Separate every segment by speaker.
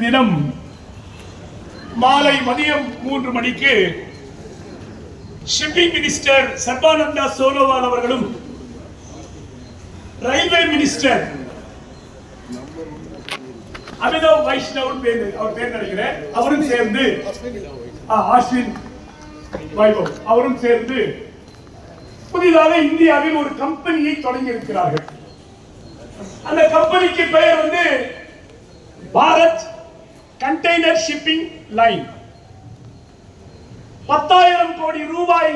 Speaker 1: தினம் மாலை மதியம் 3 மணிக்கு ஷிப்பிங் மினிஸ்டர் சர்பானந்தா சோனோவால் அவர்களும் ரயில்வே மினிஸ்டர் அமிதாப் வைஷ்ணவ் அவர் பேர் நினைக்கிறேன் அவரும் சேர்ந்து அஸ்வின் வைபவ் அவரும் சேர்ந்து புதிதாக இந்தியாவில் ஒரு கம்பெனியை தொடங்கி இருக்கிறார்கள். அந்த கம்பெனிக்கு பெயர் வந்து பாரத் கண்டெய்னர் ஷிப்பிங் லைன். 10,000 கோடி ரூபாய்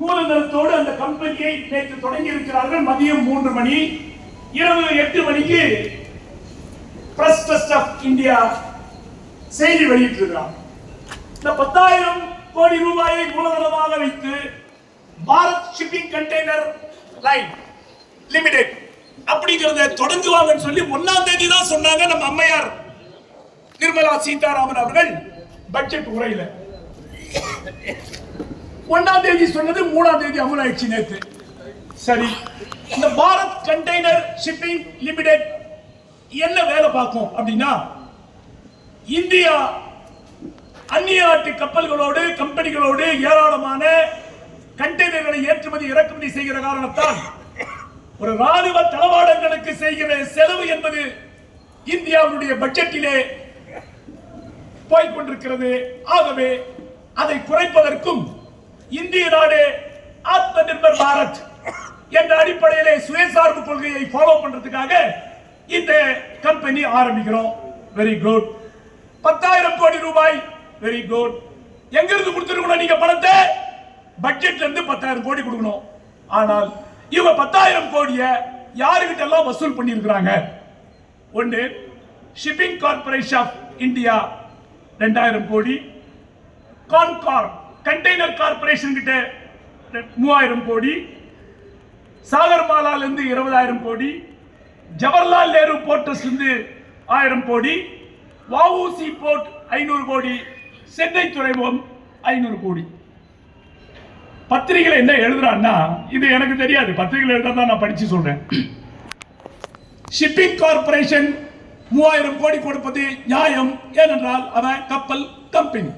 Speaker 1: மூலதனத்தோடு அந்த கம்பெனியை நேற்று தொடங்கி இருக்கிறார்கள். மதியம் 3 மணி, இரவு 8 மணிக்கு பிரஸ் ட்ரஸ்ட் ஆஃப் இந்தியா செய்தி வெளியிட்டிருக்கிறார். இந்த 10,000 கோடி ரூபாயை மூலதனமாக வைத்து Bharat shipping container line limited அப்படிங்கறத தொடங்குவாங்கன்னு சொல்லி 1ஆம் தேதி தான் சொன்னாங்க நம்ம அம்மையார் நிர்மலா சீதாராமன் அவர்கள் பட்ஜெட் உரையில. 1ஆம் தேதி சொன்னது 3ஆம் தேதி அமலாயிடுச்சு நேற்று. சரி, இந்த பாரத் கண்டெய்னர் ஷிப்பிங் லிமிடெட் என்ன வேலை பார்க்கும் அப்படின்னா, இந்தியா அந்நிய நாட்டு கப்பல்களோடு கம்பெனிகளோடு ஏராளமான கண்டெய்னர்களை ஏற்றுமதி இறக்குமதி செய்கிற காரணத்தால் ஒரு ராணுவ தளவாடங்களுக்கு செய்கிற செலவு என்பது இந்தியாவுடைய பட்ஜெட்டிலே போய்கொண்டிருக்கிறது. ஆகவே அதை குறைப்பதற்கும் இந்திய நாடு ஆத்ம நிர்பர் பாரத் என்ற அடிப்படையிலே சுயசார்பு கொள்கையை ஃபாலோ பண்றதுக்காக இந்த கம்பெனி ஆரம்பிக்கிறோம். Very good. 10,000 கோடி ரூபாய், வெரி குட். எங்க இருந்து கொடுத்துருக்கணும் நீங்க பணத்தை? பட்ஜெட்ல இருந்து 10,000 கோடி கொடுக்கணும். ஆனால் இவங்க 10,000 கோடியை யாருகிட்ட எல்லாம் வசூல் பண்ணி இருக்கிறாங்க? ஒன்று, ஷிப்பிங் கார்ப்பரேஷன் ஆஃப் இந்தியா 2,000 கோடி, கான்கார் கண்டெய்னர் கார்ப்பரேஷன் கிட்ட 3,000 கோடி, சாகர்மாலால இருந்து 20,000 கோடி, ஜவஹர்லால் நேரு போர்ட்ஸ் இருந்து 1000 கோடி, வஉசி போர்ட் 500 கோடி, சென்னை துறைமுகம் 500 கோடி. பத்திரிகையில் என்ன எழுதுறான்னா, இது எனக்கு தெரியாது, பத்திரிகையில் எழுதுறதா நான் படிச்சு சொல்றேன். ஷிப்பிங் கார்ப்பரேஷன் 3,000 கோடி கொடுப்பது நியாயம், ஏனென்றால் அவன் கப்பல் கம்பெனி.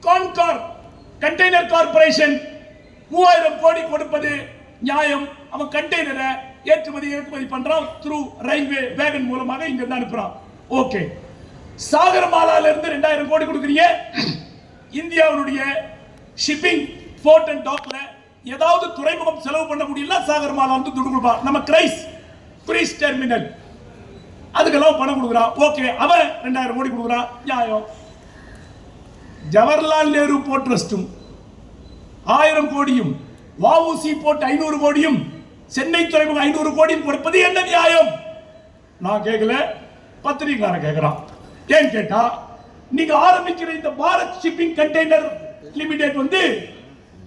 Speaker 1: கான்கார் கண்டெய்னர் கார்ப்பரேஷன் 3,000 கோடி கொடுப்பது நியாயம், அவன் கண்டெய்னரை ஏற்றுமதி இறக்குமதி பண்றான் த்ரூ ரயில்வே வேகன் மூலமாக இங்க இருந்து அனுப்புறான். ஓகே. சாகர்மாலால இருந்து 2,000 கோடி கொடுக்குறீங்க. இந்தியாவுடைய ஷிப்பிங் போர்ட் அண்ட் டாக்ல ஏதாவது துறைமுகம் செலவு பண்ண முடியல, சாகர்மாலா வந்து துட்டு கொடுப்பான். நம்ம கிரைஸ் டெர்மினல் அதுக்கெல்லாம் பணம் கொடுக்குறான். ஓகே, அவன் 2,000 கோடி கொடுக்குறான், நியாயம். ஜவஹர்லால் நேரு போர்ட் ட்ரஸ்டும் 1000 கோடியும், வஉசி போர்ட் 500 கோடியும், சென்னை துறைமுகம் 500 கோடியும் கொடுப்பது என்ன நியாயம்? நான் கேட்கல, பத்திரிகைக்காரன் கேட்கிறான். ஏன் கேட்டா, நீங்க ஆரம்பிக்கிற இந்த பாரத் ஷிப்பிங் கண்டெய்னர் லிமிடெட் வந்து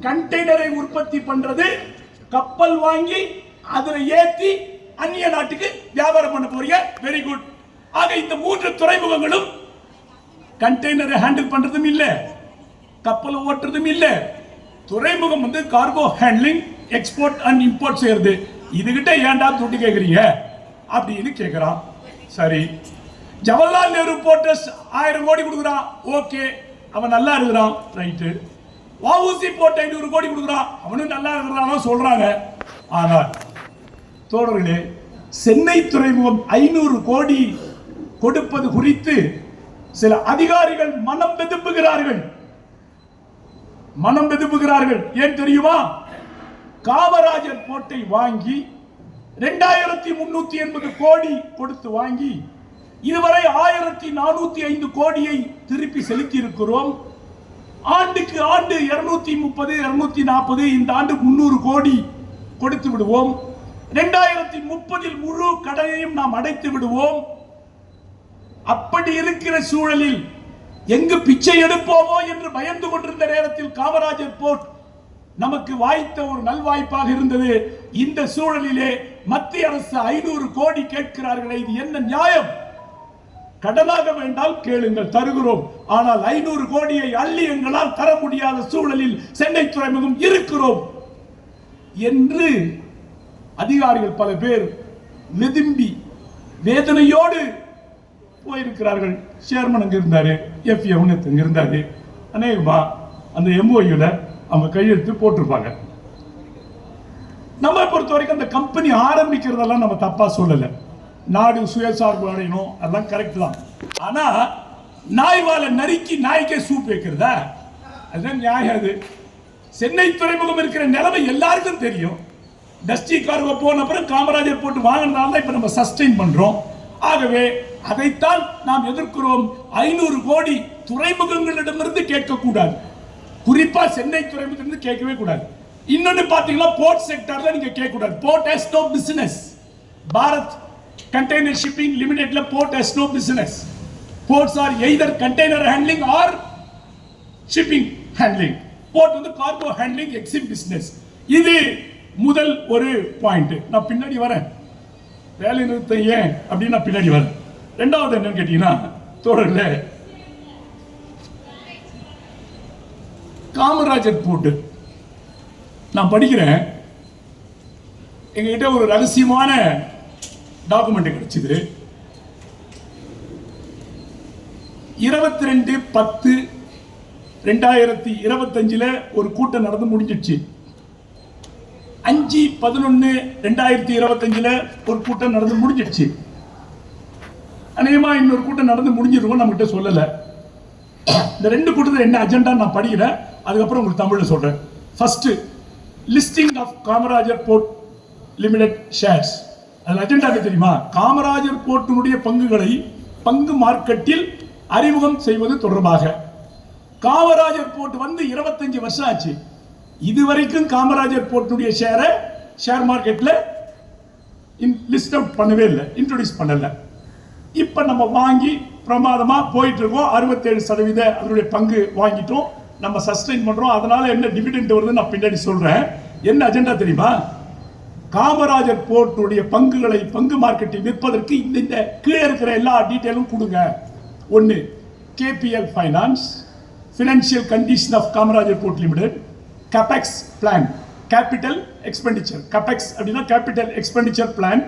Speaker 1: கண்டெய்னரை உற்பத்தி பண்றது, கப்பல் வாங்கி அதுல ஏத்தி அந்நிய நாட்டுக்கு வியாபாரம் பண்ண போறீங்க. Very good. ஆக இந்த 3 துறைமுகங்களும் கண்டெய்னரை ஹேண்டில் பண்றதும் இல்ல, கப்பல் ஓட்டுறதும் இல்ல. துறைமுகம் வந்து cargo handling, export and import செய்யறது. இதுகிட்ட ஏன்டா துட்டு கேக்குறீங்க அப்படின்னு கேட்கிறான். சரி, ஜவஹர்லால் நேரு போர்ட்ஸ் 1000 கோடி கொடுக்குறான். ஓகே, அவன் நல்லா இருக்கிறான், ரைட்டு. வஉசி போர்ட் 500 கோடி கொடுக்குறான், அவனும் நல்லா இருக்கிறான் சொல்றாங்க. ஆனால் தோழர்களே, சென்னை துறைமுகம் 500 கோடி கொடுப்பது குறித்து சில அதிகாரிகள் மனம் வெதுப்புகிறார்கள். ஏன் தெரியுமா? காமராஜர் போர்ட்டை வாங்கி 2,380 கோடி கொடுத்து வாங்கி இதுவரை 1,405 கோடியை திருப்பி செலுத்தி இருக்கிறோம். ஆண்டுக்கு ஆண்டு 230, 240, இந்த ஆண்டு 300 கோடி கொடுத்து விடுவோம். 2030 முழு கடனையும் நாம் அடைத்து விடுவோம். அப்படி இருக்கிற சூழலில் எங்கு பிச்சை எடுப்போமோ என்று பயந்து கொண்டிருந்த நேரத்தில் காமராஜர் போர்ட் நமக்கு வாய்த்த ஒரு நல்வாய்ப்பாக இருந்தது. இந்த சூழலிலே மத்திய அரசு 500 கோடி கேட்கிறார்களே, இது என்ன நியாயம்? கடனாக வேண்டால் கேளுங்கள், தருகிறோம். ஆனால் 500 கோடியை அள்ளி எங்களால் தர முடியாத சூழலில் சென்னை துறைமுகம் இருக்கிறோம் என்று அதிகாரிகள் பல பேர் விரும்பி வேதனையோடு போயிருக்கிறார்கள். சேர்மன் அங்கே இருந்தார், எஃப்ஏன்னு இங்கே இருந்தார். அநேகமாக அந்த எம்ஓயூல அவங்க கையெழுத்து போட்டிருப்பாங்க. நம்ம பொறுத்த வரைக்கும் அந்த கம்பெனி ஆரம்பிக்கிறதெல்லாம் நம்ம தப்பா சொல்லலை. நாடு சுயசார்பு அடையணும், அதெல்லாம் கரெக்ட் தான். ஆனா நாய்வால நறுக்கி நாய்க்கே சூப் வைக்கிறதா? அதுதான் நியாயம். அது சென்னை துறைமுகம் இருக்கிற நிலைமை எல்லாருக்கும் தெரியும். டஸ்டி கார்கோ போன அப்புறம் காமராஜர் போட்டு வாங்கினதால தான் இப்ப நம்ம சஸ்டெயின் பண்றோம். ஆகவே அதைத்தான் நாம் எதிர்க்கிறோம். 500 கோடி துறைமுகங்களிடமிருந்து கேட்கக்கூடாது, குறிப்பா சென்னை துறைமுகத்திலிருந்து கேட்கவே கூடாது. இன்னொன்னு பாத்தீங்கன்னா போர்ட் செக்டர்ல நீங்க கேட்க கூடாது. Port has no business. Bharat container shipping லிமிடெட்ல port has no business. Ports are either container handling or shipping handling. Port வந்து கார்கோ ஹேண்ட்லிங் எக்ஸிம் பிசினஸ். இது முதல் ஒரு பாயிண்ட். நான் பின்னாடி வரேன், வேலை நிறுத்தம் ஏன் அப்படின்னு நான் பின்னாடி வரேன். ரெண்டாவது என்னன்னு கேட்டீங்கன்னா, தோழர்களே, காமராஜர் போர்ட் நான் படிக்கிறேன். எங்ககிட்ட ஒரு ரகசியமான டாக்குமெண்ட் கிடைச்சது. 22/10/2025 ஒரு கூட்டம் நடந்து முடிஞ்சிடுச்சு. 5/11/2025 ஒரு கூட்டம் நடந்து முடிஞ்சிடுச்சு. அநேகமா இன்னொரு கூட்டம் நடந்து முடிஞ்சிருக்கும், நம்மகிட்ட சொல்லல. இந்த 2 கூட்டத்தில் என்ன அஜெண்டா நான் படிக்கிறேன், அதுக்கப்புறம் உங்களுக்கு தமிழ்ல சொல்றேன். First, listing of Kamarajar port limited shares. அது அஜெண்டா தெரியுமா? காமராஜர் போர்ட்டினுடைய பங்குகளை பங்கு மார்க்கெட்டில் அறிமுகம் செய்வது தொடர்பாக. காமராஜர் போர்ட் வந்து 25 வருஷம் ஆச்சு. இதுவரைக்கும் காமராஜர் போர்ட்டுடைய ஷேரை ஷேர் மார்க்கெட்ல லிஸ்ட் அவுட் பண்ணவே இல்லை, இன்ட்ரோடியூஸ் பண்ணல. இப்ப நம்ம வாங்கி பிரமாதமா போயிட்டு இருக்கோம். 67% அதனுடைய பங்கு வாங்கிட்டோம், நம்ம சஸ்டெயின் பண்றோம். அதனால என்ன டிவிடெண்ட் வருது நான் பின்னாடி சொல்றேன். என்ன அஜெண்டா தெரியுமா? காமராஜர் போர்ட்டுடைய பங்குகளை பங்கு மார்க்கெட்டில் விற்பதற்கு இந்த கீழே இருக்கிற எல்லா டீட்டெயிலும் கொடுங்க. ஒன்று, KPL finance, financial condition of Kamarajar port limited, capex plan, capital expenditure. Capex அப்படின்னா capital expenditure plan,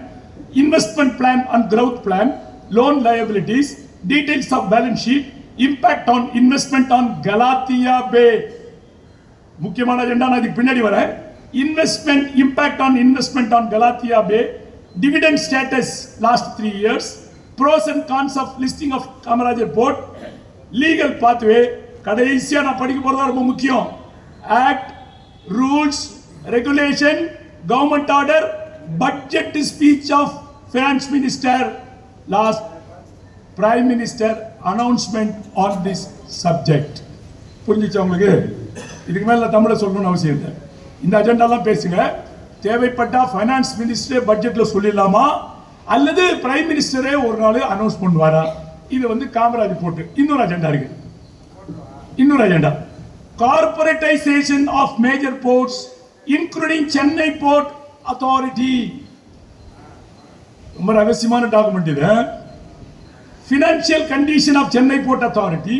Speaker 1: investment plan and growth plan, loan liabilities, details of balance sheet, impact on investment on Galathea Bay. முக்கியமான agenda, நான் இதுக்கு பின்னாடி வரேன். Investment, impact on investment on Galathea Bay, dividend status last 3 years, pros and cons of listing of Kamarajar Port, legal pathway. கடைசியா நான் படிக்க போறது ரொம்ப முக்கியம். Act, rules, regulation, government order, budget speech of finance minister, last prime minister announcement on this subject. புரிஞ்சிச்சு உங்களுக்கு? இதுக்கு மேல தமிழ சொல்லணும்னு அவசியம் இல்லை. இந்த அஜெண்டாலாம் பேசுங்க. தேவைப்பட்டா ஃபைனான்ஸ் மினிஸ்டர் பட்ஜெட்ல சொல்லிடலாமா, அல்லது பிரைம் மினிஸ்டரே ஒரு நாள் அனௌன்ஸ் பண்ணுவாரா? இது வந்து காமராஜர் போட்டு இன்னொரு அஜெண்டா இருக்கு. இன்னொரு agenda, corporatisation of major ports including Chennai port authority. ரொம்ப ரகசியமான டாக்குமெண்ட் இது. Financial condition of Chennai port authority,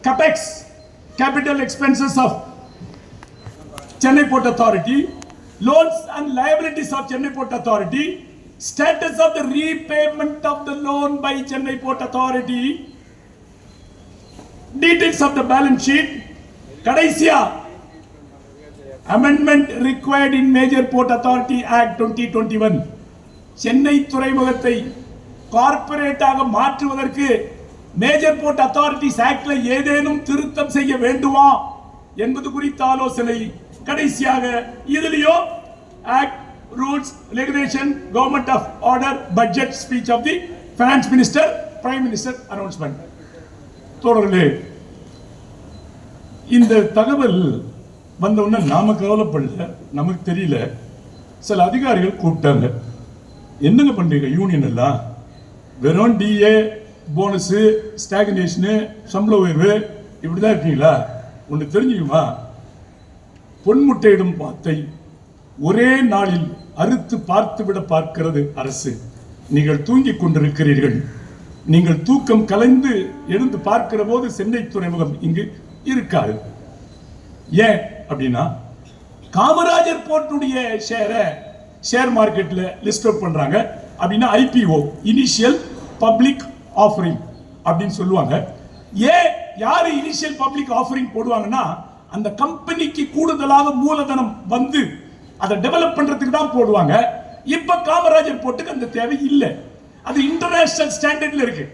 Speaker 1: capex, capital expenses of Chennai port authority, loans and liabilities of Chennai port authority, status of the repayment of the loan by Chennai Port Authority, details of the balance sheet. கடைசியா, amendment required in Major Port Authority Act 2021. Chennai துறைமுகத்தை கார்ப்பரேட்டாக மாற்றுவதற்கு major board authorities ஆக்ட்ல ஏதேனும் திருத்தம் செய்ய வேண்டுமா என்பது குறித்த ஆலோசனை. கடைசியாக இதுலயோ act, rules, regulation, government of order, budget speech of the finance minister, prime minister announcement. தொடர்களே, இந்த தகவல் வந்தவுடனே நாம கவலைப்படல, நமக்கு தெரியல. சில அதிகாரிகள் கூப்பிட்டாங்க, என்னங்க பண்றீங்க யூனியன் எல்லாம், வெறும் டிஏ போனஸ், ஸ்டாக்னேஷனு, சம்பள உயர்வு இப்படிதான் இருக்கீங்களா? ஒன்று தெரிஞ்சுக்குமா, பொன்முட்டையிடும் பாத்தை ஒரே நாளில் அறுத்து பார்த்துவிட பார்க்கிறது அரசு. நீங்கள் தூங்கிக் கொண்டிருக்கிறீர்கள். நீங்கள் தூக்கம் கலைந்து எழுந்து பார்க்கிற போது சென்னை துறைமுகம் இங்கு இருக்காது. ஏன் அப்படின்னா, காமராஜர் போர்ட்டுடைய ஷேரை ஷேர் மார்க்கெட்ல லிஸ்ட் அவுட் பண்றாங்க. அப்படின்னா IPO, இனிஷியல் பப்ளிக் ஆஃபரிங் அப்படின்னு சொல்லுவாங்க. ஏன் யாரு இனிஷியல் பப்ளிக் ஆஃபரிங் போடுவாங்கன்னா அந்த கம்பெனிக்கு கூடுதலாக மூலதனம் வந்து அதை டெவலப் பண்றதுக்கு தான் போடுவாங்க. இப்ப காமராஜர் போட்டுக்கு அந்த தேவை இல்லை. அது இன்டர்நேஷனல் ஸ்டாண்டர்ட்ல இருக்கு.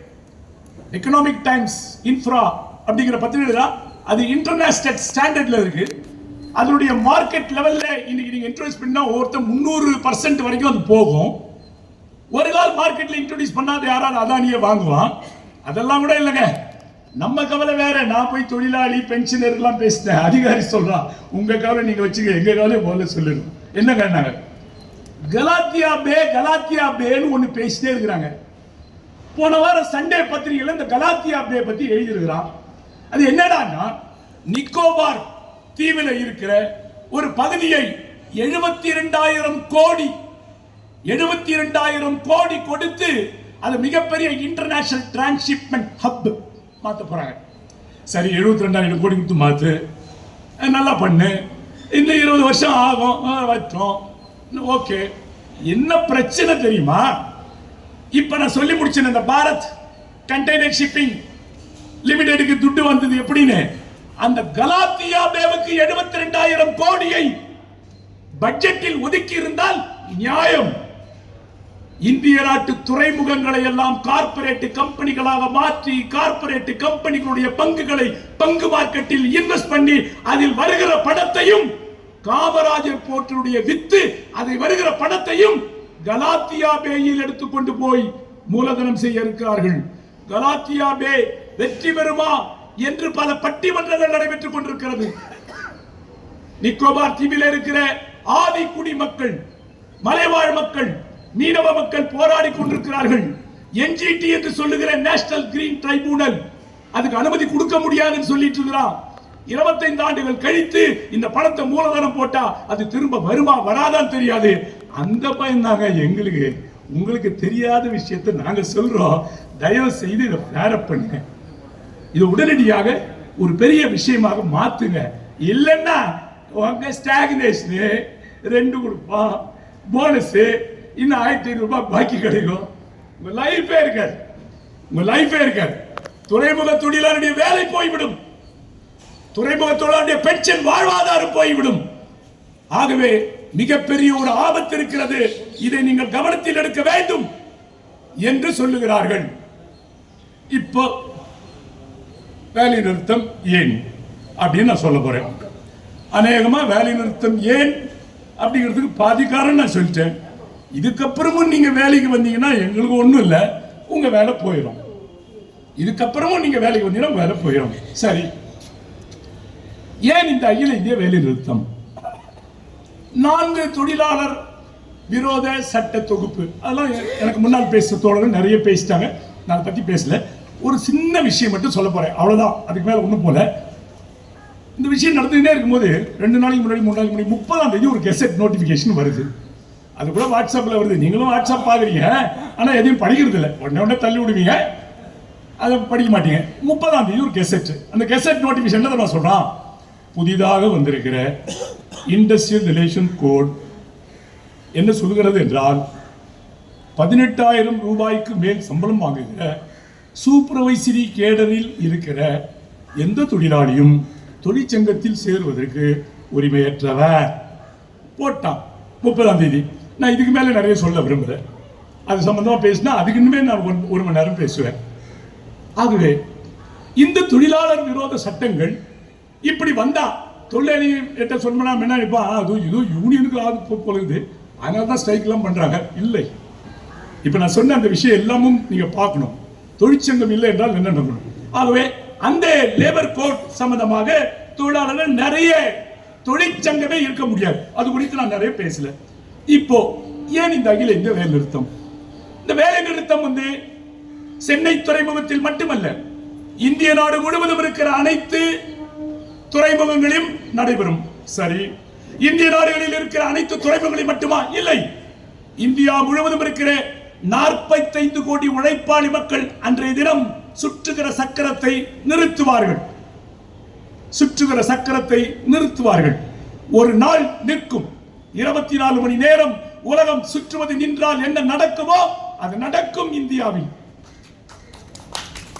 Speaker 1: எக்கனாமிக் டைம்ஸ் இன்ஃப்ரா அப்படிங்கிற பத்திரிகை தான் அது இன்டர்நேஷனல் ஸ்டாண்டர்ட்ல இருக்கு. அதனுடைய மார்க்கெட் லெவல்ல இன்னைக்கு நீங்க இன்ட்ரோடியூஸ் பண்ணா ஒவ்வொருத்தர் 300% வரைக்கும் அது போகும். ஒரு கால் மார்க்கெட்ல இன்ட்ரோடியூஸ் பண்ணாத யாராவது அதானியே வாங்குவான். அதெல்லாம் கூட இல்லைங்க. நம்ம கவலை வேற. நான் போய் தொழிலாளி பென்ஷனர்லாம் பேசினேன். அதிகாரி சொல்றான் உங்க கவலை நீங்க வச்சுக்க, எங்க கவலை போல சொல்லிடும். என்னங்க நாங்க கலாத்தியா பேன்னு ஒண்ணு பேசிட்டே இருக்கிறாங்க. போன வாரம் சண்டே பத்திரிகையில இந்த கலாத்தியா பே பத்தி எழுதியிருக்கிறான். அது என்னடான்னா நிக்கோபார் தீவில் இருக்கிற ஒரு பகுதியை 72,000 கோடி கொடுத்து அது மிகப்பெரிய இன்டர்நேஷனல் டிரான்ஸ்ஷிப்மெண்ட் ஹப் மாத்த போறாங்க. சரி, 72,000 கோடி கொடுத்து மாத்து, நல்லா பண்ணு, இன்னும் 20 வருஷம் ஆகும், வச்சோம், ஓகே. என்ன பிரச்சனை தெரியுமா? இப்ப நான் சொல்லி முடிச்சேன், இந்த பாரத் கண்டெய்னர் ஷிப்பிங் லிமிடெடுக்கு துட்டு வந்தது எப்படின்னு. அந்த கலாத்தியா பேவுக்கு 72,000 கோடியை பட்ஜெட்டில் ஒதுக்கி இருந்தால் நியாயம். இந்திய நாட்டு துறைமுகங்களை எல்லாம் கார்ப்பரேட் கம்பெனிகளாக மாற்றி கார்ப்பரேட் கம்பெனிகளுடைய பங்குகளை பங்கு மார்க்கெட்டில் இன்வெஸ்ட் பண்ணி அதில் வருகிற பணத்தையும் காமராஜர் போர்ட்டினுடைய வித்து அதை வருகிற பணத்தையும் கலாத்தியா பேயில் எடுத்துக்கொண்டு போய் மூலதனம் செய்ய இருக்கிறார்கள். கலாத்தியா பே வெற்றி பெறுமா என்று பல பட்டிமன்றங்கள் நடைபெற்றுக் கொண்டிருக்கிறது. நிக்கோபார் தீவில் இருக்கிற ஆதி குடிமக்கள், மலைவாழ் மக்கள், மீனவ மக்கள் போராடி கொண்டிருக்கிறார்கள். என்ஜிடி என்று சொல்லுகிற நேஷனல் கிரீன் ட்ரைபூனல் அதுக்கு அனுமதி கொடுக்க முடியாதுன்னு சொல்லிட்டு இருக்கிறான். 25 ஆண்டுகள் கழித்து இந்த பணத்தை மூலதனம் போட்டா அது திரும்ப வருமா வராதான் தெரியாது. அந்த பயம் தாங்க எங்களுக்கு. உங்களுக்கு தெரியாத விஷயத்தை நாங்க சொல்றோம். தயவு செய்து இதை ஃபேரப் பண்ணுங்க. இது உடனடியாக ஒரு பெரிய விஷயமாக மாத்துங்க. இல்லைன்னா உங்க ஸ்டாக்னேஷன் 2 கொடுப்பான், போனஸ் இன்னும் 1500 ரூபாய் பாக்கி கிடைக்கும். உங்க லைஃபே இருக்காது. துறைமுக தொழிலாளருடைய வேலை போய்விடும். துறைமுக தொழிலாளருடைய பென்ஷன் வாழ்வாதாரம் போய்விடும். ஆகவே மிகப்பெரிய ஒரு ஆபத்து இருக்கிறது. இதை நீங்கள் கவனத்தில் எடுக்க வேண்டும் என்று சொல்லுகிறார்கள். இப்போ வேலை நிறுத்தம் ஏன் அப்படின்னு நான் சொல்ல போறேன். அநேகமா வேலை நிறுத்தம் ஏன் அப்படிங்கிறதுக்கு பாதி காரணம் நான் சொல்லிட்டேன். இதுக்கப்புறமும் நீங்க வேலைக்கு வந்தீங்கன்னா எங்களுக்கு ஒண்ணும் இல்லை, உங்க வேலை போயிடும். இதுக்கப்புறமும் நீங்க வேலைக்கு வந்தீங்கன்னா வேலை போயிடும். சரி, ஏன் இந்த அகில இந்திய வேலை நிறுத்தம்? 4 தொழிலாளர் விரோத சட்ட தொகுப்பு, அதெல்லாம் எனக்கு முன்னால் பேச தோழர்கள் நிறைய பேசிட்டாங்க. நான் அதை பத்தி பேசல. ஒரு சின்ன விஷயம் மட்டும் சொல்ல போறேன், அவ்வளவுதான். அதுக்கு மேல ஒண்ணும் போல. இந்த விஷயம் நடந்துகிட்டே இருக்கும்போது 2 நாளைக்கு முன்னாடி 3 நாளைக்கு முன்னாடி 30ஆம் தேதி ஒரு கெசட் நோட்டிபிகேஷன் வருது. அது கூட வாட்ஸ்அப்ல வருது. நீங்களும் வாட்ஸ்அப் பாக்குறீங்க, ஆனா எதையும் படிக்கிறது இல்லை. உடனே தள்ளி விடுவீங்க, அதை படிக்க மாட்டீங்க. 30ஆம் தேதி ஒரு கெசட். அந்த கெசட் நோட்டிபிகேஷன் நான் சொல்றான், புதிதாக வந்திருக்கிற இண்டஸ்ட்ரியல் ரிலேஷன் கோட் என்ன சொல்கிறது என்றால் 18,000 ரூபாய்க்கு மேல் சம்பளம் வாங்குகிற சூப்பர்வைசரி கேடரில் இருக்கிற எந்த தொழிலாளியும் தொழிற்சங்கத்தில் சேருவதற்கு உரிமையற்றவர் போட்டான் 30ஆம் தேதி. நான் இதுக்கு மேல நிறைய சொல்ல விரும்புகிறேன். அது சம்பந்தமா பேசினா அதுக்கு இனிமே நான் 1 மணி நேரம் பேசுவேன். ஆகவே இந்த தொழிலாளர் விரோத சட்டங்கள் இப்படி வந்தா தொழிலாளி சொன்னா என்ன நினைப்பான், அது இது யூனியனுக்கு ஆகுது போகுது, அதனால தான் ஸ்ட்ரைக் எல்லாம் பண்றாங்க. இல்லை, இப்ப நான் சொன்ன அந்த விஷயம் எல்லாமும் நீங்க பார்க்கணும். தொழிற்சங்கம் இல்லை என்றால் என்ன பண்ணணும்? ஆகவே அந்த லேபர் கோட் சம்பந்தமாக தொழிலாளர்கள் நிறைய தொழிற்சங்கமே இருக்க முடியாது. அது குறித்து நான் நிறைய பேசல. இப்போ ஏன் இந்த அகில இந்திய வேலை நிறுத்தம்? இந்த வேலை நிறுத்தம் சென்னை துறைமுகத்தில் மட்டுமல்ல, இந்திய நாடு முழுவதும் இருக்கிற அனைத்து துறைமுகங்களிலும் நடைபெறும். சரி, இந்திய நாடுகளில் இருக்கிற அனைத்து துறைமுகங்களில் மட்டுமா? இல்லை, இந்தியா முழுவதும் இருக்கிற 45 கோடி உழைப்பாளி மக்கள் அன்றைய தினம் சுற்றுகிற சக்கரத்தை நிறுத்துவார்கள். ஒரு நாள் நிற்கும். 24 மணி நேரம் உலகம் சுற்றுவது நின்றால் என்ன நடக்குமோ அது நடக்கும் இந்தியாவில்.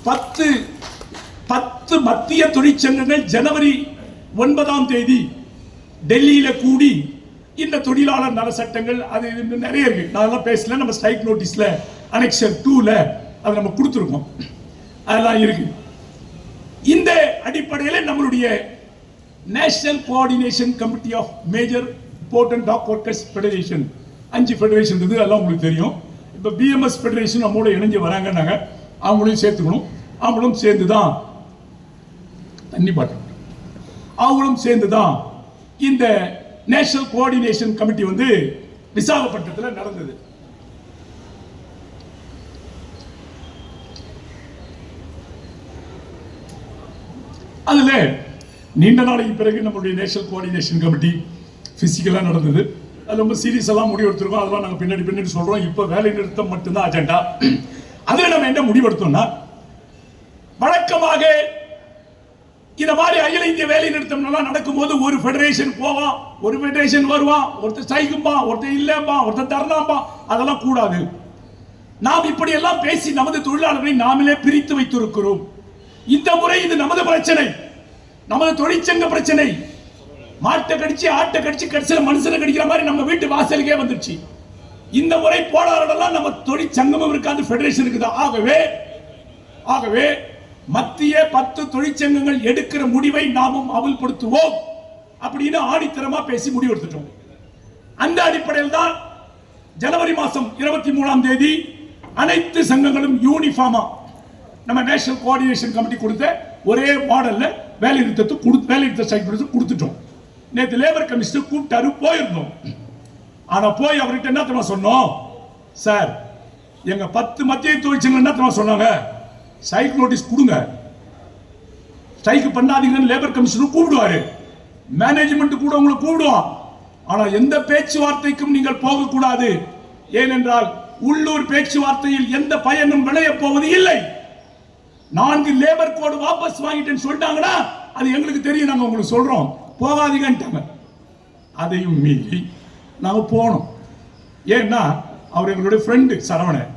Speaker 1: 10 மத்திய தொழிற்சங்கங்கள் ஜனவரி 9ஆம் தேதி டெல்லியில கூடி இந்த தொழிலாளர் நல சட்டங்கள் அது நிறைய இருக்கு. நான் பேசல, நம்ம ஸ்ட்ரைக் நோட்டீஸ்ல அனெக்சர் 2ல அது நம்ம கொடுத்துருக்கோம், அதெல்லாம் இருக்கு. இந்த அடிப்படையில் நம்மளுடைய national coordination committee of major port and dock workers federation 5 federation இருக்குது, அதெல்லாம் உங்களுக்கு தெரியும். இப்போ பிஎம்எஸ் ஃபெடரேஷன் நம்மளோட இணைஞ்சு வராங்கன்னாங்க, அவங்களையும் சேர்த்துக்கணும். அவங்களும் சேர்ந்து தான் தண்ணி பாட்டு அவங்களும் சேர்ந்து தான் இந்த நேஷனல் கோஆர்டினேஷன் கமிட்டி வந்து விசாகப்பட்டினத்தில் நடந்தது. அதுல நீண்ட நாளைக்கு பிறகு நம்மளுடைய நேஷனல் கோஆர்டினேஷன் கமிட்டி பிசிக்கலா நடந்தது. அது ரொம்ப சீரியஸ் எல்லாம் முடிவெடுத்திருக்கோம், அதெல்லாம் நாங்கள் பின்னாடி சொல்றோம். இப்போ வேலை நிறுத்தம் மட்டும்தான் அஜெண்டா. அதுல நம்ம என்ன முடிவெடுத்தோம்னா, வழக்கமாக இந்த மாதிரி அகில இந்திய வேலை நிறுத்தம் நடக்கும்போது ஒரு ஃபெடரேஷன் போவான், ஒரு ஃபெடரேஷன் வருவான், ஒருத்தர் ஸ்ட்ரைக்கும்பா, ஒருத்தர் இல்லம்பா, ஒருத்தர் தர்ணாம்பா, அதெல்லாம் கூடாது. நாம் இப்படி எல்லாம் பேசி நமது தொழிலாளர்களை நாமளே பிரித்து வைத்திருக்கிறோம். இந்த முறை இது நமது பிரச்சனை, நமது தொழிற்சங்க பிரச்சனை. மாட்டை கடிச்சு ஆட்டை கடிச்சு கடைசியில மனுஷனை கடிக்கிற மாதிரி நம்ம வீட்டு வாசலுக்கே வந்துருச்சு. இந்த முறை போராடலாம் நம்ம தொழிற்சங்கமும் இருக்காது, ஃபெடரேஷன் இருக்குது. ஆகவே மத்திய 10 தொழிற்சங்கங்கள் எடுக்கிற முடிவை நாமும் அமல்படுத்துவோம் அப்படின்னு ஆணித்தரமா பேசி முடிவெடுத்துட்டோம். அந்த அடிப்படையில் தான் ஜனவரி மாதம் 23ஆம் தேதி அனைத்து சங்கங்களும் யூனிஃபார்மா நம்ம நேஷனல் கோஆர்டினேஷன் கமிட்டி கொடுத்த ஒரே மாடல்ல வேலை நிறுத்த ஸ்ட்ரைக் கொடுத்துட்டோம். நேற்று லேபர் கமிஷனர் கூப்பிட்டாரு, போயிருந்தோம். ஆனா போய் அவர்கிட்ட என்ன தெரியுமா சொன்னோம், சார் எங்க 10 மத்திய தொழிற்சங்கம் என்ன தெரியுமா சொன்னாங்க, ஸ்ட்ரைக் நோட்டீஸ் கொடுங்க, ஸ்ட்ரைக் பண்ணாதீங்கன்னு லேபர் கமிஷனர் கூப்பிடுவாரு, மேனேஜ்மெண்ட் கூட உங்களை கூப்பிடுவான். ஆனா எந்த பேச்சுவார்த்தைக்கும் நீங்கள் போகக்கூடாது, ஏனென்றால் உள்ளூர் பேச்சுவார்த்தையில் எந்த பயனும் விளைய போவது இல்லை. 4 லேபர் கோடு வாபஸ் வாங்கிட்டேன்னு சொல்லிட்டாங்கன்னா அது எங்களுக்கு தெரியும், நாங்க உங்களுக்கு சொல்றோம், போகாதீங்கன்ட்டாங்க. அதையும் மீறி நாங்க போனோம். ஏன்னா அவர் எங்களுடைய ஃப்ரெண்டு சரவணன்,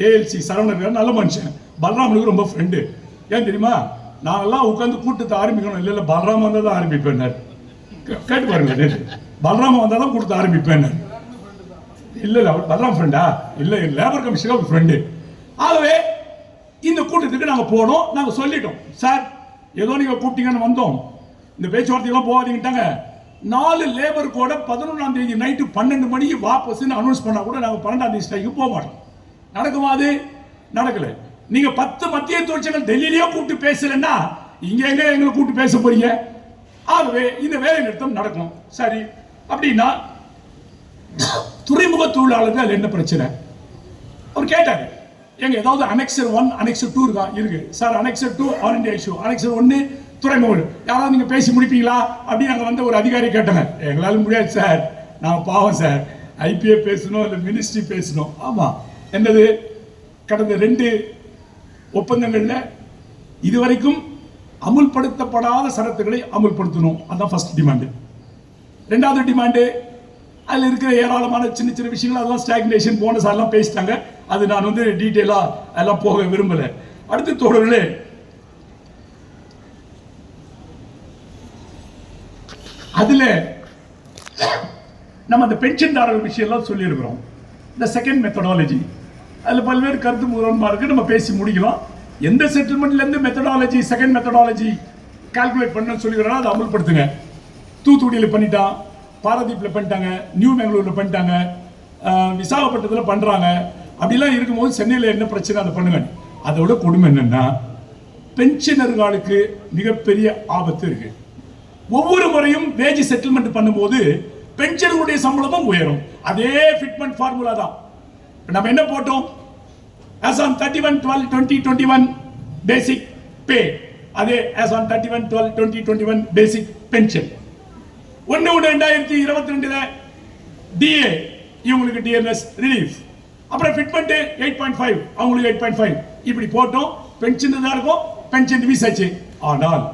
Speaker 1: ஏஎல்சி சரவணன் நல்ல மனுஷன், பலராமனுக்கு ரொம்ப ஃப்ரெண்டு. ஏன் தெரியுமா, நாங்கெல்லாம் உட்காந்து கூட்டத்தை ஆரம்பிக்கணும், இல்லை பலராம வந்தால் தான் ஆரம்பிப்பேன். கேட்டு பாருங்க, பலராம வந்தால் தான் கூட்டத்தை ஆரம்பிப்பேன். இல்லை அவர் பலராம் ஃப்ரெண்டா, இல்லை லேபர் கமிஷனர் ஒரு ஃப்ரெண்டு. ஆகவே இந்த கூட்டத்துக்கு நாங்கள் போனோம். நாங்கள் சொல்லிட்டோம், சார் ஏதோ நீங்கள் கூப்பிட்டீங்கன்னு வந்தோம், இந்த பேச்சுவார்த்தையெல்லாம் போகாதீங்கட்டாங்க. 4 லேபர் கோட 11ஆம் தேதி நைட்டு 12 மணிக்கு வாபஸ்ன்னு அனௌன்ஸ் பண்ணா கூட நாங்கள் 12ஆம் தேதி ஸ்ட்ரைக்கு போக மாட்டோம். நடக்குமா? அது நடக்கல. நீங்க 10 மத்திய தொழிற்சங்கங்கள் டெல்லியிலேயே கூப்பிட்டு பேசலன்னா இங்க எங்க எங்களை கூப்பிட்டு பேச போறீங்க? ஆகவே இந்த வேலை நிறுத்தம் நடக்கும். சரி அப்படின்னா துறைமுக தொழிலாளர்கள் என்ன பிரச்சனை அவர் கேட்டாரு. எங்க ஏதாவது அனெக்சர் 1 அனெக்சர் 2 இருக்கா? இருக்கு sir. Annexure 2 all India issue, annexure 1 துறைமுகம், யாராவது நீங்க பேசி முடிப்பீங்களா அப்படின்னு நாங்க வந்து ஒரு அதிகாரி கேட்டாங்க. எங்களால முடியாது சார், நாங்க பாவம் சார், ஐபிஏ பேசணும் இல்ல மினிஸ்ட்ரி பேசணும். ஆமா, என்னது கடந்த 2 ஒப்பந்தங்கள்ல இதுவரைக்கும் அமுல்படுத்தப்படாத சரத்துக்களை அமுல்படுத்தணும். அதான் ஃபர்ஸ்ட் டிமாண்டு. 2வது டிமாண்டு அதில் இருக்கிற ஏராளமான சின்ன சின்ன விஷயங்கள், அதெல்லாம் ஸ்டாக்னேஷன் போனஸ் அதெல்லாம் பேசிட்டாங்க. அது நான் வந்து டீட்டெயிலா அதெல்லாம் போக விரும்பல. அடுத்து தோழர்களே, அதுல நம்ம அந்த பென்ஷன்தாரர்கள் விஷயம் எல்லாம் சொல்லி இருக்கிறோம். இந்த செகண்ட் மெத்தடாலஜி அதில் பல்வேறு கருத்து முரண்பாடு இருக்கு, நம்ம பேசி முடிக்கலாம். எந்த செட்டில்மெண்ட்ல இருந்து மெத்தடாலஜி செகண்ட் மெத்தடாலஜி கால்குலேட் பண்ண சொல்லிக்கிறோம், அதை அமல்படுத்துங்க. தூத்துக்குடியில் பண்ணிட்டான், பாரதீப்பில் பண்ணிட்டாங்க, நியூ பெங்களூரில் பண்ணிட்டாங்க, விசாகப்பட்டினத்தில் பண்ணுறாங்க. அப்படிலாம் இருக்கும்போது சென்னையில் என்ன பிரச்சனை அதை பண்ணுங்க. அதோட கொடுமை என்னன்னா, பென்ஷனர்களுக்கு மிகப்பெரிய ஆபத்து இருக்கு. ஒவ்வொரு முறையும் வேஜ் செட்டில்மெண்ட் பண்ணும்போது பென்ஷனுடைய சம்பளமும் உயரும். அதே ஃபிட்மெண்ட் ஃபார்முலா தான். நம்ம என்ன போட்டோம், as on 31/12/2021 basic pay, அதே as on 31/12/2021 basic pension. 1/1/2022 DA இவங்களுக்கு டிஎன்எஸ் ரிலீஃப், அப்புறம் ஃபிட்மெண்ட் 8.5 அவங்களுக்கு 8.5 இப்படி போட்டோம். பென்ஷன் தான் இருக்கும், பென்ஷன் வீசாச்சு. ஆனால்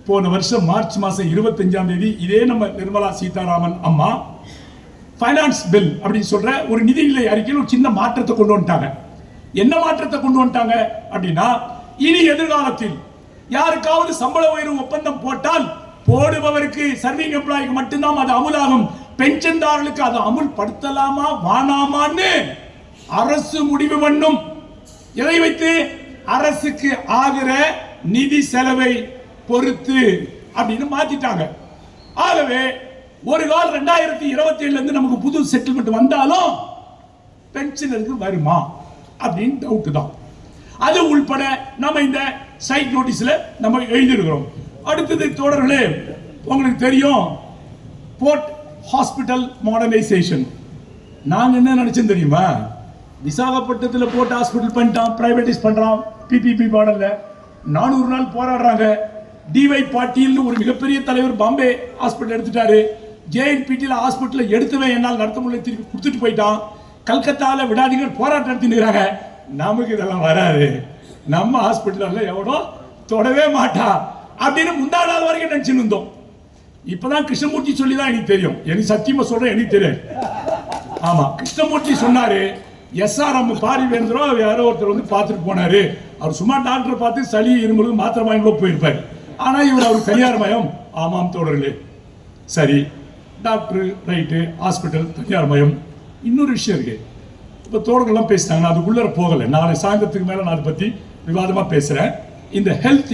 Speaker 1: போன வருஷம் மார்ச் மாசம் 25ஆம் தேதி இதே நம்ம நிர்மலா சீதாராமன் அம்மா ஃபைனான்ஸ் பில் அப்படின்னு சொல்ற ஒரு நிதிநிலை அறிக்கையில் ஒரு சின்ன மாற்றத்தை கொண்டு வந்துட்டாங்க. என்ன மாற்றத்தை கொண்டு வந்துட்டாங்க அப்படின்னா, இனி எதிர்காலத்தில் யாருக்காவது சம்பள உயர்வு ஒப்பந்தம் போட்டால் போடுபவருக்கு சர்விங் எம்ப்ளாய்க்கு மட்டும்தான் அது அமுலாகும். பென்ஷன்தாரர்களுக்கு அதை அமுல்படுத்தலாமா வானாமான்னு அரசு முடிவு பண்ணும். எதை வைத்து? அரசுக்கு ஆகிற நிதி செலவை பொறுத்து அப்படின்னு மாத்திட்டாங்க. ஆகவே ஒரு கால் 2027 இருந்து நமக்கு புது செட்டில்மெண்ட் வந்தாலும் பென்ஷனருக்கு வருமா அப்படின்னு டவுட் தான். அது உள்பட நம்ம இந்த சைட் நோட்டீஸ்ல நம்ம எழுதியிருக்கிறோம். அடுத்தது தோழர்களே, உங்களுக்கு தெரியும் போர்ட் ஹாஸ்பிட்டல் மாடர்னைசேஷன். நாங்க என்ன நினைச்சோம் தெரியுமா? விசாகப்பட்டினத்தில் போர்ட் ஹாஸ்பிட்டல் பண்ணிட்டான், பிரைவேடைஸ் பண்றான், பிபிபி மாடல்ல 400 நாள் போராடுறாங்க. டிவை பாட்டீல் ஒரு மிகப்பெரிய தலைவர் பாம்பே ஹாஸ்பிட்டல் எடுத்துட்டாரு. ஜேஎன்பிடியில் ஹாஸ்பிட்டல் எடுத்துவே என்னால் நடத்த முடியல, திருப்பி கொடுத்துட்டு போயிட்டான். கல்கத்தாவில் விடாதீங்க போராட்டம் நடத்தினுக்கிறாங்க. நமக்கு இதெல்லாம் வராது, நம்ம ஹாஸ்பிட்டல் எவ்வளோ தொடவே மாட்டா அப்படின்னு முந்தா நாள் வரைக்கும் நினைச்சுன்னு இருந்தோம். இப்பதான் கிருஷ்ணமூர்த்தி சொல்லி தான் எனக்கு தெரியும். எனக்கு சத்தியமா சொல்றேன், எனக்கு தெரியாது. ஆமா, கிருஷ்ணமூர்த்தி சொன்னாரு, எஸ்ஆர்எம் பாரிவேந்திரோ யாரோ ஒருத்தர் வந்து பார்த்துட்டு போனாரு. அவர் சும்மா டாக்டரை பார்த்து சளி இருமலுக்கு மாத்திரை வாங்கி போயிருப்பாரு. ஆனா இவர் அவர் தனியார் மயம். ஆமாம் தோழர்களே, சரி, டாக்டர் ரைட்டு, ஹாஸ்பிட்டல் தனியார் மயம். இன்னொரு விஷயம் இருக்கு, இப்போ தோழர்கள்லாம் பேசிட்டாங்க, அதுக்குள்ள போகலை. நாளை சாயந்தரத்துக்கு மேல நான் அதை பத்தி விவாதமா பேசுறேன். இந்த ஹெல்த்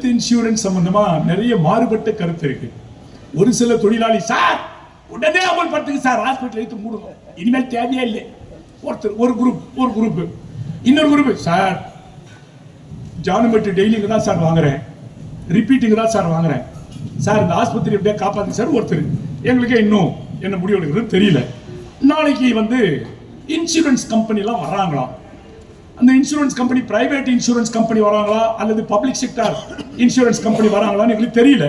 Speaker 1: இன்சூரன்ஸ் சம்பந்தமா நிறைய மாறுபட்ட கருத்து இருக்கு. ஒரு சில தொழிலாளி, சார் உடனே அமல்படுத்துங்க சார், ஹாஸ்பிட்டல் எடுத்து மூடுங்க, இனிமேல் தேவையே இல்லை. ஒருத்தர் ஒரு குரூப் இன்னொரு குரூப், சார் ஜானுமெட்ரி டெய்லிங்க தான் சார் வாங்குறேன், ரிப்பீட்டிங் தான் சார் வாங்குறேன் சார், இந்த ஆஸ்பத்திரி எப்படியா காப்பாத்துங்க சார். ஒருத்தர், எங்களுக்கே இன்னும் என்ன முடிவு எடுக்கிறது தெரியல. நாளைக்கு வந்து இன்சூரன்ஸ் கம்பெனிலாம் வர்றாங்களாம். அந்த insurance company private insurance company வராங்களா அல்லது பப்ளிக் செக்டார் இன்சூரன்ஸ் கம்பெனி வராங்களான்னு எங்களுக்கு தெரியல.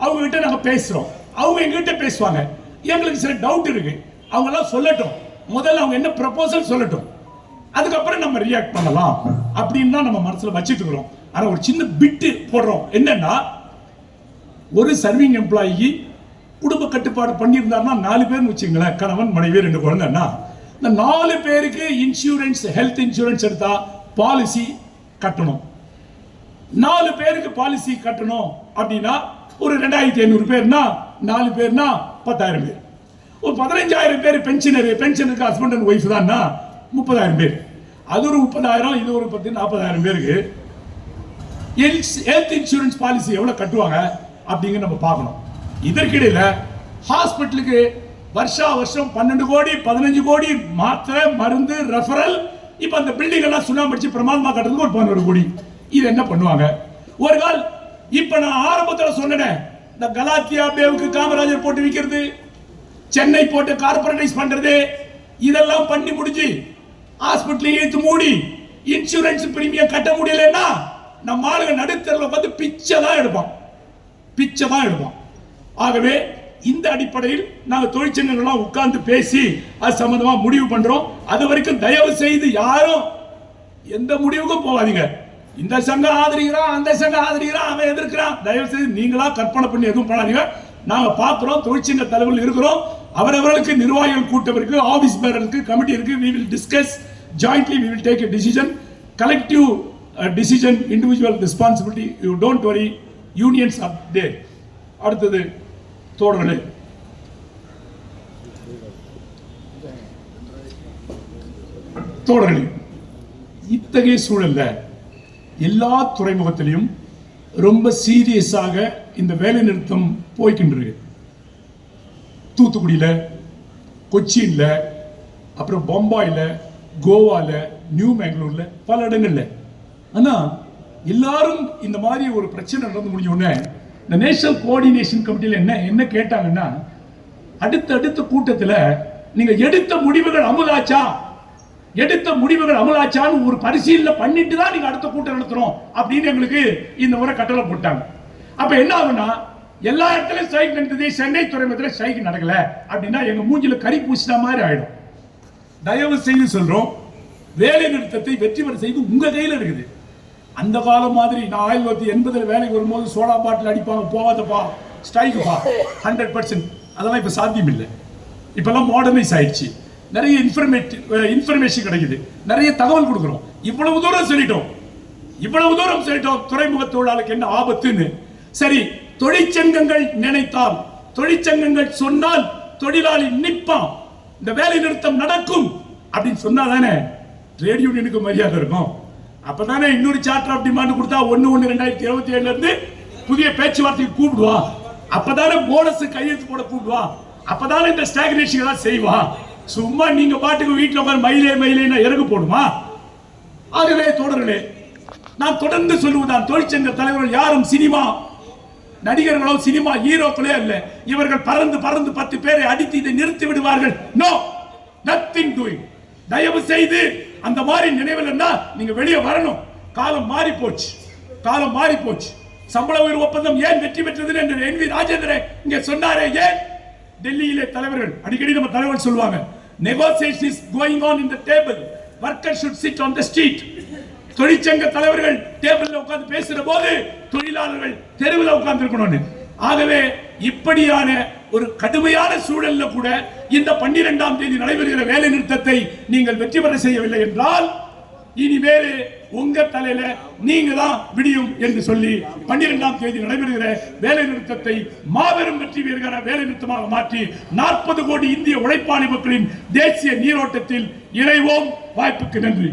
Speaker 1: அவங்க கிட்ட நாங்க பேசுறோம், அவங்க எங்ககிட்ட பேசுவாங்க. எங்களுக்கு சில டவுட் இருக்கு, அவங்க எல்லாம் சொல்லட்டும். முதல்ல அவங்க என்ன ப்ரொபோசல் சொல்லட்டும், அதுக்கப்புறம் நம்ம ரியாக்ட் பண்ணலாம் அப்படின்னு தான் நம்ம மனசுல வச்சிட்டு இருக்கிறோம். ஆனா ஒரு சின்ன பிட்டு போடுறோம், என்னன்னா ஒரு சர்விங் எம்ப்ளாயி குடும்ப கட்டுப்பாடு பண்ணியிருந்தாருன்னா 4 பேர்னு வச்சுங்களேன், கணவன் மனைவி 2 குழந்தைன்னா, இந்த 4 பேருக்கு இன்சூரன்ஸ் ஹெல்த் இன்சூரன்ஸ் எடுத்தா பாலிசி கட்டணும். 4 பேருக்கு பாலிசி கட்டணும் அப்படின்னா ஒரு 2500 பேர்னா 4 பேர்னா 10,000 பேர். ஒரு 15,000 பேர் பென்ஷனருக்கு ஹஸ்பண்ட் அண்ட் ஒய்ஃப் தான் 30,000 பேர். அது ஒரு 30,000, இது ஒரு 40,000 பேருக்கு ஹெல்த் இன்சூரன்ஸ் பாலிசி எவ்வளவு கட்டுவாங்க அப்படிங்க நம்ம பார்க்கணும். இதற்கிடையில ஹாஸ்பிட்டலுக்கு வருஷம் 12 கோடி 15 கோடி மாத்திரை மருந்து ரெஃபரல். இப்ப அந்த பில்டிங் எல்லாம் சுண்ணாம்பு அடிச்சு பிரமாதமா கட்டுறதுக்கு ஒரு 11 கோடி. இது என்ன பண்ணுவாங்க? ஒரு கால் இப்ப நான் ஆரம்பத்தில் சொன்னேன், இந்த கலாத்தியா பேவுக்கு காமராஜர் போட்டு விற்கிறது, சென்னை போட்டு கார்பரேட்டைஸ் பண்றது, இதெல்லாம் பண்ணி முடிஞ்சு ஹாஸ்பிட்டல் ஏத்து மூடி இன்சூரன்ஸ் பிரீமியம் கட்ட முடியலன்னா நம்ம ஆளுங்க நடுத்தரில் வந்து பிச்சை தான் எடுப்பான். ஆகவே இந்த அடிப்படையில் நாங்கள் தொழிற்சங்கங்கள்லாம் உட்கார்ந்து பேசி அது சம்பந்தமா முடிவு பண்றோம். அது வரைக்கும் தயவு செய்து யாரும் எந்த முடிவுக்கும் போகாதீங்க. இந்த சங்கம் ஆதரிக்கிறான், அந்த சங்கம் ஆதரிக்கிறான், அவன் எதிர்க்கிறான், தயவு செய்து நீங்களா கற்பனை பண்ணி எதுவும் பண்ணாதீங்க. நாங்க பார்க்கிறோம், தொழிற்சங்க தலைவர்கள் இருக்கிறோம், அவரவர்களுக்கு நிர்வாகிகள் கூட்டம் இருக்கு, ஆபீஸ் பேரருக்கு கமிட்டி இருக்கு. we will discuss jointly, we will take a decision, collective decision, individual responsibility. You don't worry, unions are there. அடுத்தது தோழர்களே, இத்தகைய சூழல்ல எல்லா துறைமுகத்திலையும் ரொம்ப சீரியஸாக இந்த வேலை நிறுத்தம் போய்கின்றது. தூத்துக்குடியில, கொச்சின்ல, அப்புறம் பம்பாயில, கோவால, நியூ மேங்களூர்ல, பல இடங்கள்ல. ஆனா எல்லாரும் இந்த மாதிரி ஒரு பிரச்சனை நடந்து முடிஞ்ச உடனே இந்த நேஷனல் கோஆர்டினேஷன் கமிட்டியில என்ன கேட்டாங்கன்னா, அடுத்த கூட்டத்தில் நீங்க எடுத்த முடிவுகள் அமலாச்சான்னு ஒரு பரிசீலனை பண்ணிட்டு தான் நீங்க அடுத்த கூட்டம் நடத்துறோம் அப்படின்னு எங்களுக்கு இந்த முறை கட்டளை போட்டாங்க. அப்ப என்ன ஆகுனா, எல்லா இடத்துலயும் ஸ்ட்ரைக் நடந்தது, சென்னை துறைமுகத்தில் ஸ்ட்ரைக் நடக்கல அப்படின்னா எங்க மூஞ்சில கறி பூசின மாதிரி ஆயிடும். தயவு செய்து சொல்றோம், வேலை நிறுத்தத்தை வெற்றி பெற செய்து உங்க கையில இருக்குது. அந்த காலம் மாதிரி நான் 1980 வேலைக்கு வரும்போது சோடா பாட்டில் அடிப்பாங்க, போவாதப்பா ஸ்ட்ரைக்குப்பா 100%, அதெல்லாம் இப்ப சாத்தியம் இல்லை. இப்பெல்லாம் மாடர்னைஸ் ஆயிடுச்சு, நிறைய இன்ஃபர்மேஷன் கிடைக்குது, நிறைய தகவல் கொடுக்குறோம். இவ்வளவு தூரம் சொல்லிட்டோம், இவ்வளவு தூரம் சொல்லிட்டோம் துறைமுக தொழிலாளருக்கு என்ன ஆபத்துன்னு. சரி, தொழிற்சங்கங்கள் நினைத்தால், தொழிற்சங்கங்கள் சொன்னால் தொழிலாளி நிற்பான், இந்த வேலை நிறுத்தம் நடக்கும் அப்படின்னு சொன்னாதானே ட்ரேட் யூனியனுக்கு மரியாதை இருக்கும். அப்பதானே இன்னொரு சார்ட்டர் ஆஃப் டிமாண்ட் கொடுத்தா 1/1/2027 இருந்து புதிய பேச்சுவார்த்தைக்கு கூப்பிடுவா. அப்பதானே போனஸ் கையெழுத்து போட கூப்பிடுவா. அப்பதானே இந்த ஸ்டாக்னேஷன் எல்லாம் செய்வா. சும்மா நீங்க பாட்டுக்கு வீட்டுல உட்கார்ந்து மயிலே இறகு போடுமா? ஆகவே தோழர்களே, நான் தொடர்ந்து சொல்லுவதான், தொழிற்சங்க தலைவர்கள் யாரும் சினிமா நடிகர்களோ சினிமா ஹீரோக்களே அல்ல. இவர்கள் பறந்து 10 பேரை அடித்து இதை நிறுத்தி விடுவார்கள். No, nothing doing. தயவு செய்து அந்த மாதிரி நினைவில் இருந்தா நீங்க வெளியே வரணும். காலம் மாறி போச்சு, காலம் மாறி போச்சு. சம்பள உயர்வு ஒப்பந்தம் ஏன் வெற்றி பெற்றது என்று NV ராஜேந்திரன் இங்க சொன்னாரே, ஏன்? டெல்லியிலே தலைவர்கள் அடிக்கடி நம்ம தலைவர் சொல்லுவாங்க, negotiation is going on in the table, workers should sit on the street. தொழிற்சங்க தலைவர்கள் டேபிள்ல உட்கார்ந்து பேசுற போது தொழிலாளர்கள் தெருவில் உட்கார்ந்து இருக்கணும்னு. ஆகவே இப்படியான ஒரு கடுமையான சூழல்ல கூட இந்த 12ஆம் தேதி நடைபெறுகிற வேலை நிறுத்தத்தை நீங்கள் வெற்றி பெற செய்யவில்லை என்றால் இனிமேல் உங்க தலையில நீங்க தான் விடியும் என்று சொல்லி 12ஆம் தேதி நடைபெறுகிற வேலை நிறுத்தத்தை மாபெரும் வெற்றி வீரரான வேலை நிறுத்தமாக மாற்றி 40 கோடி இந்திய உழைப்பாளி மக்களின் தேசிய நீரோட்டத்தில் இணைவோம். வாய்ப்புக்கு நன்றி.